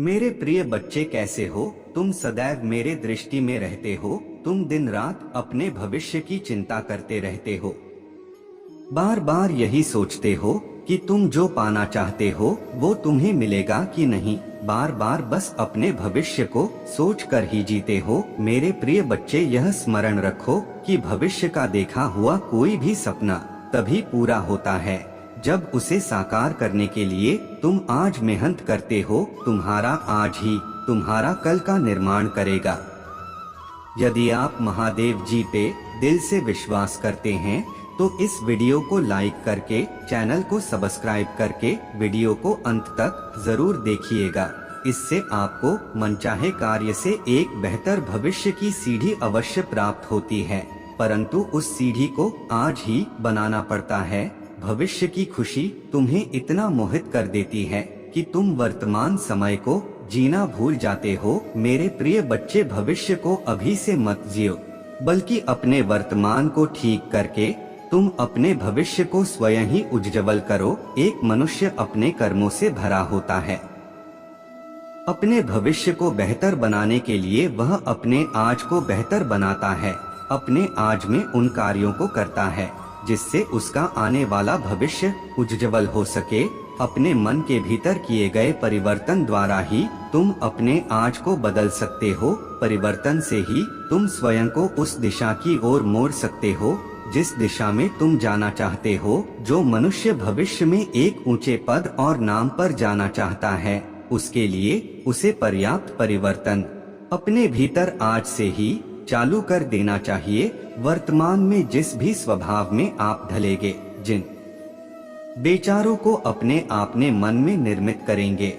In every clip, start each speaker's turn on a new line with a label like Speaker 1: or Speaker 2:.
Speaker 1: मेरे प्रिय बच्चे, कैसे हो तुम? सदैव मेरे दृष्टि में रहते हो। तुम दिन रात अपने भविष्य की चिंता करते रहते हो। बार बार यही सोचते हो कि तुम जो पाना चाहते हो वो तुम्हें मिलेगा कि नहीं। बार बार बस अपने भविष्य को सोच कर ही जीते हो। मेरे प्रिय बच्चे, यह स्मरण रखो कि भविष्य का देखा हुआ कोई भी सपना तभी पूरा होता है जब उसे साकार करने के लिए तुम आज मेहनत करते हो। तुम्हारा आज ही तुम्हारा कल का निर्माण करेगा। यदि आप महादेव जी पे दिल से विश्वास करते हैं तो इस वीडियो को लाइक करके, चैनल को सब्सक्राइब करके वीडियो को अंत तक जरूर देखिएगा। इससे आपको मनचाहे कार्य से एक बेहतर भविष्य की सीढ़ी अवश्य प्राप्त होती है, परंतु उस सीढ़ी को आज ही बनाना पड़ता है। भविष्य की खुशी तुम्हें इतना मोहित कर देती है कि तुम वर्तमान समय को जीना भूल जाते हो। मेरे प्रिय बच्चे, भविष्य को अभी से मत जियो, बल्कि अपने वर्तमान को ठीक करके तुम अपने भविष्य को स्वयं ही उज्जवल करो। एक मनुष्य अपने कर्मों से भरा होता है। अपने भविष्य को बेहतर बनाने के लिए वह अपने आज को बेहतर बनाता है। अपने आज में उन कार्यों को करता है जिससे उसका आने वाला भविष्य उज्जवल हो सके। अपने मन के भीतर किए गए परिवर्तन द्वारा ही तुम अपने आज को बदल सकते हो। परिवर्तन से ही तुम स्वयं को उस दिशा की ओर मोड़ सकते हो जिस दिशा में तुम जाना चाहते हो। जो मनुष्य भविष्य में एक ऊंचे पद और नाम पर जाना चाहता है, उसके लिए उसे पर्याप्त परिवर्तन अपने भीतर आज से ही चालू कर देना चाहिए। वर्तमान में जिस भी स्वभाव में आप ढलेंगे, जिन विचारों को अपने आपने मन में निर्मित करेंगे,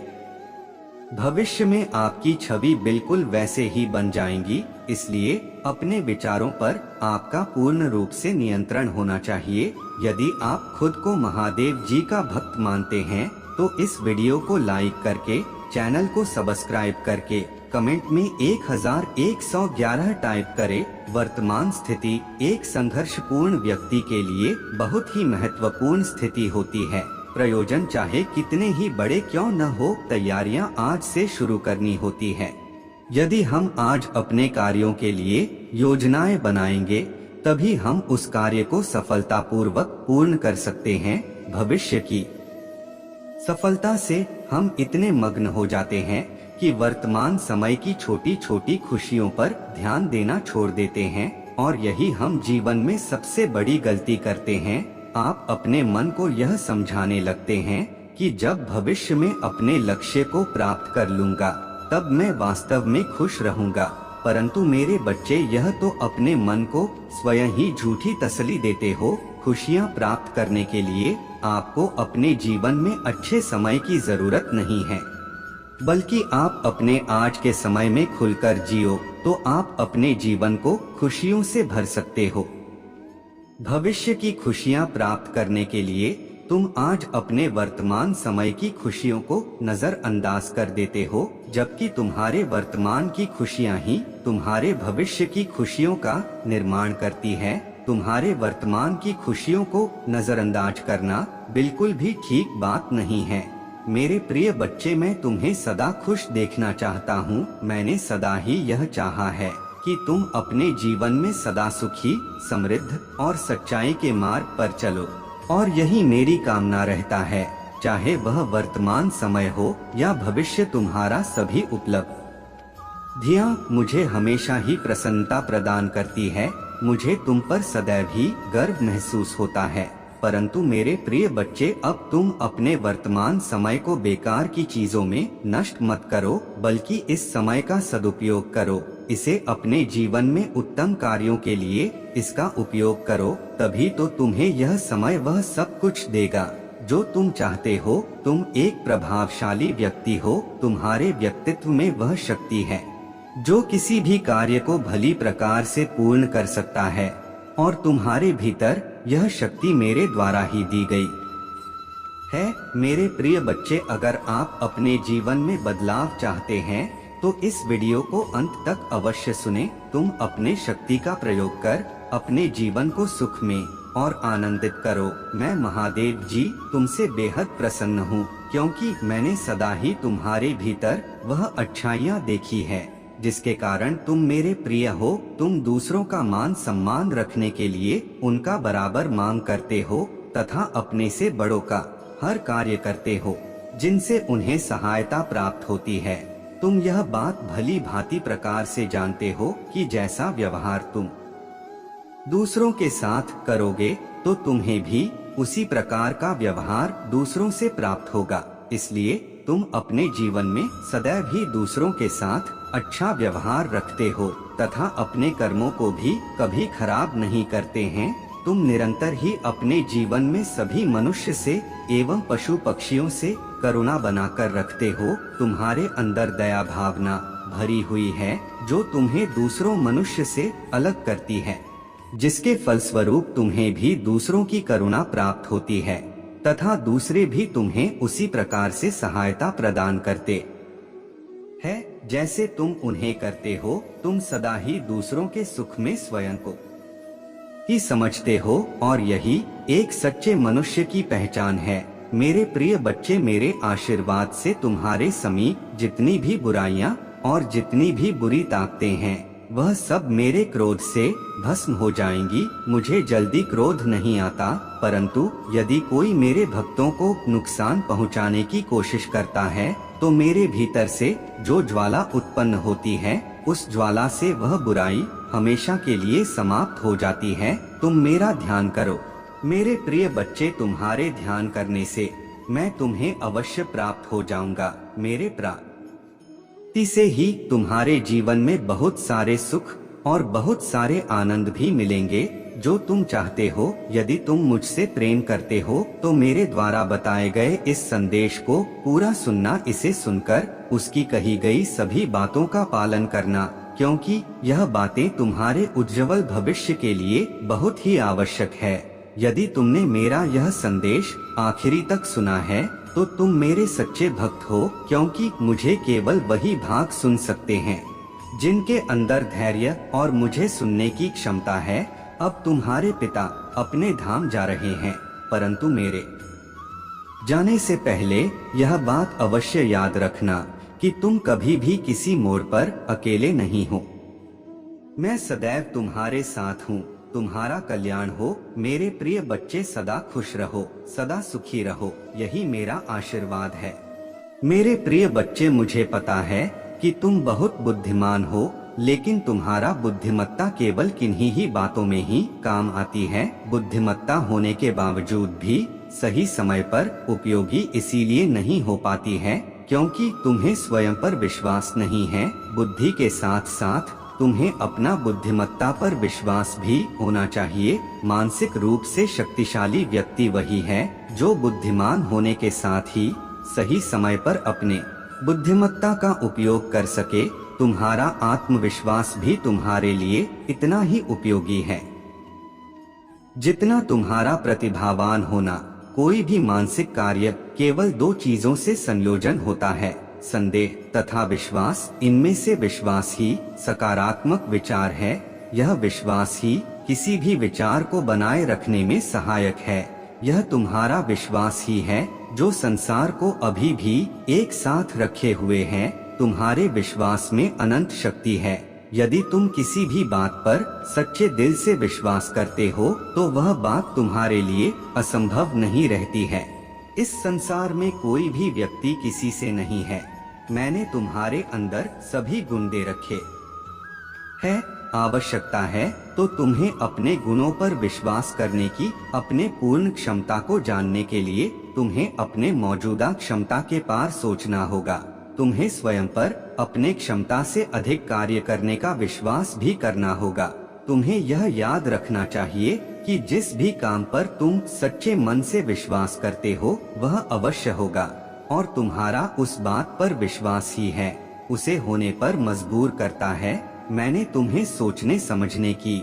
Speaker 1: भविष्य में आपकी छवि बिल्कुल वैसे ही बन जाएंगी। इसलिए अपने विचारों पर आपका पूर्ण रूप से नियंत्रण होना चाहिए। यदि आप खुद को महादेव जी का भक्त मानते हैं तो इस वीडियो को लाइक करके, चैनल को सब्सक्राइब करके कमेंट में 1111 टाइप करें। वर्तमान स्थिति एक संघर्षपूर्ण व्यक्ति के लिए बहुत ही महत्वपूर्ण स्थिति होती है। प्रयोजन चाहे कितने ही बड़े क्यों न हो, तैयारियां आज से शुरू करनी होती है। यदि हम आज अपने कार्यों के लिए योजनाएं बनाएंगे, तभी हम उस कार्य को सफलतापूर्वक पूर्ण कर सकते हैं। भविष्य की सफलता से हम इतने मग्न हो जाते हैं कि वर्तमान समय की छोटी छोटी खुशियों पर ध्यान देना छोड़ देते हैं, और यही हम जीवन में सबसे बड़ी गलती करते हैं। आप अपने मन को यह समझाने लगते हैं कि जब भविष्य में अपने लक्ष्य को प्राप्त कर लूंगा तब मैं वास्तव में खुश रहूंगा। परंतु मेरे बच्चे, यह तो अपने मन को स्वयं ही झूठी तसल्ली देते हो। खुशियां प्राप्त करने के लिए आपको अपने जीवन में अच्छे समय की जरूरत नहीं है, बल्कि आप अपने आज के समय में खुलकर जियो तो आप अपने जीवन को खुशियों से भर सकते हो। भविष्य की खुशियां प्राप्त करने के लिए तुम आज अपने वर्तमान समय की खुशियों को नजरअंदाज कर देते हो, जबकि तुम्हारे वर्तमान की खुशियां ही तुम्हारे भविष्य की खुशियों का निर्माण करती है। तुम्हारे वर्तमान की खुशियों को नजरअंदाज करना बिल्कुल भी ठीक बात नहीं है। मेरे प्रिय बच्चे, मैं तुम्हें सदा खुश देखना चाहता हूँ। मैंने सदा ही यह चाहा है कि तुम अपने जीवन में सदा सुखी, समृद्ध और सच्चाई के मार्ग पर चलो, और यही मेरी कामना रहता है। चाहे वह वर्तमान समय हो या भविष्य, तुम्हारा सभी उपलब्धियाँ मुझे हमेशा ही प्रसन्नता प्रदान करती है। मुझे तुम पर सदैव ही गर्व महसूस होता है। परंतु मेरे प्रिय बच्चे, अब तुम अपने वर्तमान समय को बेकार की चीजों में नष्ट मत करो, बल्कि इस समय का सदुपयोग करो। इसे अपने जीवन में उत्तम कार्यों के लिए इसका उपयोग करो, तभी तो तुम्हें यह समय वह सब कुछ देगा जो तुम चाहते हो। तुम एक प्रभावशाली व्यक्ति हो। तुम्हारे व्यक्तित्व में वह शक्ति है जो किसी भी कार्य को भली प्रकार से पूर्ण कर सकता है, और तुम्हारे भीतर यह शक्ति मेरे द्वारा ही दी गई है। मेरे प्रिय बच्चे, अगर आप अपने जीवन में बदलाव चाहते हैं तो इस वीडियो को अंत तक अवश्य सुने। तुम अपने शक्ति का प्रयोग कर अपने जीवन को सुख में और आनंदित करो। मैं महादेव जी तुमसे बेहद प्रसन्न हूँ क्योंकि मैंने सदा ही तुम्हारे भीतर वह अच्छाइयाँ देखी है जिसके कारण तुम मेरे प्रिय हो। तुम दूसरों का मान सम्मान रखने के लिए उनका बराबर मांग करते हो तथा अपने से बड़ों का हर कार्य करते हो जिनसे उन्हें सहायता प्राप्त होती है। तुम यह बात भली भांति प्रकार से जानते हो कि जैसा व्यवहार तुम दूसरों के साथ करोगे तो तुम्हें भी उसी प्रकार का व्यवहार दूसरों से प्राप्त होगा। इसलिए तुम अपने जीवन में सदैव ही दूसरों के साथ अच्छा व्यवहार रखते हो तथा अपने कर्मों को भी कभी खराब नहीं करते हैं। तुम निरंतर ही अपने जीवन में सभी मनुष्य से एवं पशु पक्षियों से करुणा बनाकर रखते हो। तुम्हारे अंदर दया भावना भरी हुई है जो तुम्हें दूसरों मनुष्य से अलग करती है, जिसके फलस्वरूप तुम्हें भी दूसरों की करुणा प्राप्त होती है तथा दूसरे भी तुम्हें उसी प्रकार से सहायता प्रदान करते हैं जैसे तुम उन्हें करते हो। तुम सदा ही दूसरों के सुख में स्वयं को ही समझते हो और यही एक सच्चे मनुष्य की पहचान है। मेरे प्रिय बच्चे, मेरे आशीर्वाद से तुम्हारे समीप जितनी भी बुराइयां और जितनी भी बुरी ताकतें हैं वह सब मेरे क्रोध से भस्म हो जाएंगी। मुझे जल्दी क्रोध नहीं आता, परंतु यदि कोई मेरे भक्तों को नुकसान पहुंचाने की कोशिश करता है तो मेरे भीतर से जो ज्वाला उत्पन्न होती है उस ज्वाला से वह बुराई हमेशा के लिए समाप्त हो जाती है। तुम मेरा ध्यान करो मेरे प्रिय बच्चे, तुम्हारे ध्यान करने से मैं तुम्हें अवश्य प्राप्त हो जाऊंगा। मेरे प्राप्ति से ही तुम्हारे जीवन में बहुत सारे सुख और बहुत सारे आनंद भी मिलेंगे जो तुम चाहते हो। यदि तुम मुझसे प्रेम करते हो तो मेरे द्वारा बताए गए इस संदेश को पूरा सुनना, इसे सुनकर उसकी कही गई सभी बातों का पालन करना, क्योंकि यह बातें तुम्हारे उज्जवल भविष्य के लिए बहुत ही आवश्यक है। यदि तुमने मेरा यह संदेश आखिरी तक सुना है तो तुम मेरे सच्चे भक्त हो, क्योंकि मुझे केवल वही भाग सुन सकते हैं जिनके अंदर धैर्य और मुझे सुनने की क्षमता है। अब तुम्हारे पिता अपने धाम जा रहे हैं, परंतु मेरे जाने से पहले यह बात अवश्य याद रखना कि तुम कभी भी किसी मोड़ पर अकेले नहीं हो। मैं सदैव तुम्हारे साथ हूँ। तुम्हारा कल्याण हो मेरे प्रिय बच्चे, सदा खुश रहो, सदा सुखी रहो, यही मेरा आशीर्वाद है। मेरे प्रिय बच्चे, मुझे पता है कि तुम बहुत बुद्धिमान हो, लेकिन तुम्हारा बुद्धिमत्ता केवल किन्हीं ही बातों में ही काम आती है। बुद्धिमत्ता होने के बावजूद भी सही समय पर उपयोगी इसीलिए नहीं हो पाती है क्योंकि तुम्हें स्वयं पर विश्वास नहीं है। बुद्धि के साथ साथ तुम्हें अपना बुद्धिमत्ता पर विश्वास भी होना चाहिए। मानसिक रूप से शक्तिशाली व्यक्ति वही है जो बुद्धिमान होने के साथ ही सही समय पर अपने बुद्धिमत्ता का उपयोग कर सके। तुम्हारा आत्मविश्वास भी तुम्हारे लिए इतना ही उपयोगी है जितना तुम्हारा प्रतिभावान होना। कोई भी मानसिक कार्य केवल दो चीजों से संयोजन होता है, संदेह तथा विश्वास। इनमें से विश्वास ही सकारात्मक विचार है। यह विश्वास ही किसी भी विचार को बनाए रखने में सहायक है। यह तुम्हारा विश्वास ही है जो संसार को अभी भी एक साथ रखे हुए है। तुम्हारे विश्वास में अनंत शक्ति है। यदि तुम किसी भी बात पर सच्चे दिल से विश्वास करते हो तो वह बात तुम्हारे लिए असंभव नहीं रहती है। इस संसार में कोई भी व्यक्ति किसी से नहीं है। मैंने तुम्हारे अंदर सभी गुण दे रखे है। आवश्यकता है तो तुम्हें अपने गुणों पर विश्वास करने की। अपने पूर्ण क्षमता को जानने के लिए तुम्हें अपने मौजूदा क्षमता के पार सोचना होगा। तुम्हें स्वयं पर अपने क्षमता से अधिक कार्य करने का विश्वास भी करना होगा। तुम्हें यह याद रखना चाहिए कि जिस भी काम पर तुम सच्चे मन से विश्वास करते हो वह अवश्य होगा, और तुम्हारा उस बात पर विश्वास ही है उसे होने पर मजबूर करता है। मैंने तुम्हें सोचने समझने की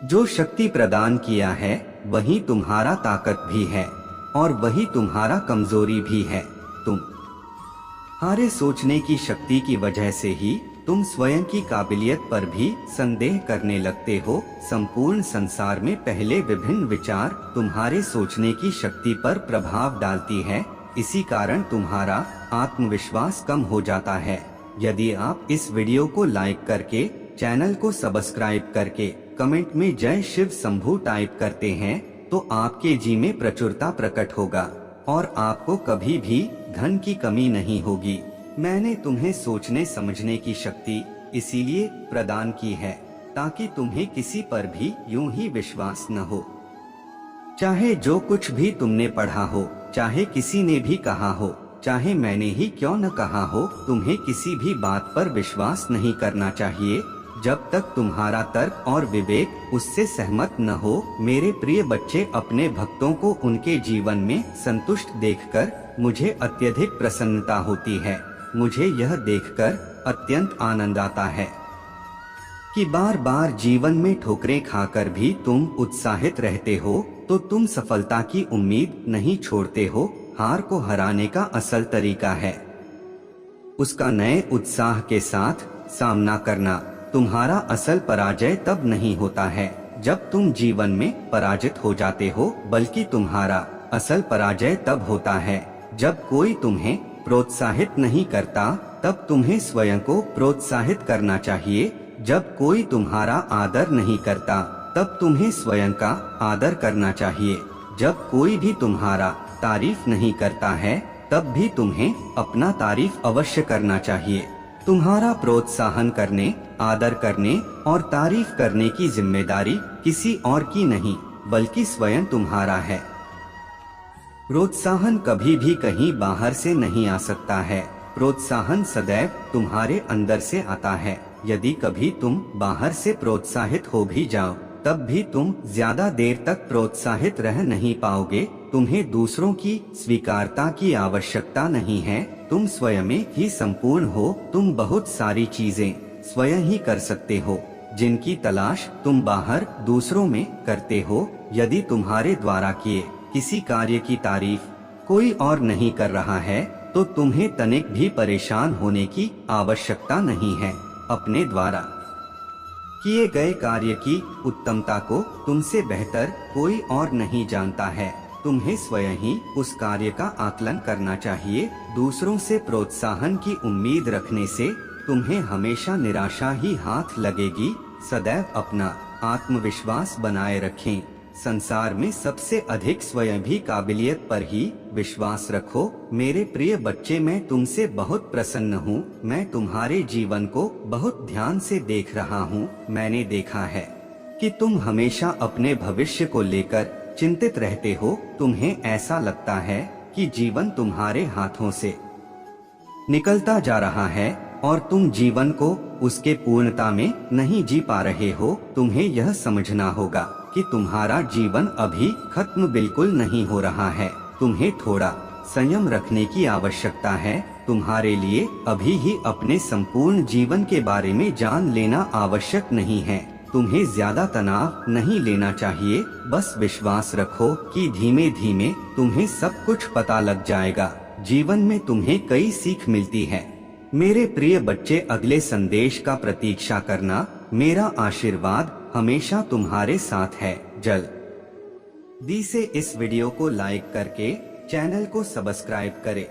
Speaker 1: जो शक्ति प्रदान किया है वही तुम्हारा ताकत भी है और वही तुम्हारा कमजोरी भी है। तुम्हारे सोचने की शक्ति की वजह से ही तुम स्वयं की काबिलियत पर भी संदेह करने लगते हो। संपूर्ण संसार में पहले विभिन्न विचार तुम्हारे सोचने की शक्ति पर प्रभाव डालती है, इसी कारण तुम्हारा आत्मविश्वास कम हो जाता है। यदि आप इस वीडियो को लाइक करके, चैनल को सब्सक्राइब करके, कमेंट में जय शिव शंभू टाइप करते हैं तो आपके जी में प्रचुरता प्रकट होगा और आपको कभी भी धन की कमी नहीं होगी। मैंने तुम्हें सोचने समझने की शक्ति इसीलिए प्रदान की है ताकि तुम्हें किसी पर भी यूं ही विश्वास न हो। चाहे जो कुछ भी तुमने पढ़ा हो, चाहे किसी ने भी कहा हो, चाहे मैंने ही क्यों न कहा हो, तुम्हें किसी भी बात पर विश्वास नहीं करना चाहिए जब तक तुम्हारा तर्क और विवेक उससे सहमत न हो। मेरे प्रिय बच्चे, अपने भक्तों को उनके जीवन में संतुष्ट देखकर मुझे अत्यधिक प्रसन्नता होती है। मुझे यह देखकर अत्यंत आनंद आता है कि बार बार जीवन में ठोकरें खाकर भी तुम उत्साहित रहते हो, तो तुम सफलता की उम्मीद नहीं छोड़ते हो। हार को हराने का असल तरीका है उसका नए उत्साह के साथ सामना करना। तुम्हारा असल पराजय तब नहीं होता है जब तुम जीवन में पराजित हो जाते हो, बल्कि तुम्हारा असल पराजय तब होता है जब कोई तुम्हें प्रोत्साहित नहीं करता। तब तुम्हें स्वयं को प्रोत्साहित करना चाहिए। जब कोई तुम्हारा आदर नहीं करता तब तुम्हें स्वयं का आदर करना चाहिए। जब कोई भी तुम्हारा तारीफ नहीं करता है तब भी तुम्हें अपना तारीफ अवश्य करना चाहिए। तुम्हारा प्रोत्साहन करने, आदर करने और तारीफ करने की जिम्मेदारी किसी और की नहीं बल्कि स्वयं तुम्हारा है। प्रोत्साहन कभी भी कहीं बाहर से नहीं आ सकता है। प्रोत्साहन सदैव तुम्हारे अंदर से आता है। यदि कभी तुम बाहर से प्रोत्साहित हो भी जाओ तब भी तुम ज्यादा देर तक प्रोत्साहित रह नहीं पाओगे। तुम्हें दूसरों की स्वीकारता की आवश्यकता नहीं है। तुम स्वयं ही संपूर्ण हो। तुम बहुत सारी चीजें स्वयं ही कर सकते हो जिनकी तलाश तुम बाहर दूसरों में करते हो। यदि तुम्हारे द्वारा किए किसी कार्य की तारीफ कोई और नहीं कर रहा है तो तुम्हें तनिक भी परेशान होने की आवश्यकता नहीं है। अपने द्वारा किए गए कार्य की उत्तमता को तुमसे बेहतर कोई और नहीं जानता है। तुम्हें स्वयं ही उस कार्य का आकलन करना चाहिए। दूसरों से प्रोत्साहन की उम्मीद रखने से तुम्हें हमेशा निराशा ही हाथ लगेगी। सदैव अपना आत्मविश्वास बनाए रखें। संसार में सबसे अधिक स्वयं भी काबिलियत पर ही विश्वास रखो। मेरे प्रिय बच्चे, मैं तुमसे बहुत प्रसन्न हूँ। मैं तुम्हारे जीवन को बहुत ध्यान से देख रहा हूँ। मैंने देखा है कि तुम हमेशा अपने भविष्य को लेकर चिंतित रहते हो। तुम्हें ऐसा लगता है कि जीवन तुम्हारे हाथों से निकलता जा रहा है और तुम जीवन को उसके पूर्णता में नहीं जी पा रहे हो। तुम्हें यह समझना होगा कि तुम्हारा जीवन अभी खत्म बिल्कुल नहीं हो रहा है। तुम्हें थोड़ा संयम रखने की आवश्यकता है। तुम्हारे लिए अभी ही अपने संपूर्ण जीवन के बारे में जान लेना आवश्यक नहीं है। तुम्हें ज्यादा तनाव नहीं लेना चाहिए। बस विश्वास रखो कि धीमे धीमे तुम्हें सब कुछ पता लग जाएगा। जीवन में तुम्हें कई सीख मिलती है। मेरे प्रिय बच्चे, अगले संदेश का प्रतीक्षा करना। मेरा आशीर्वाद हमेशा तुम्हारे साथ है। जल्दी से इस वीडियो को लाइक करके चैनल को सब्सक्राइब करें।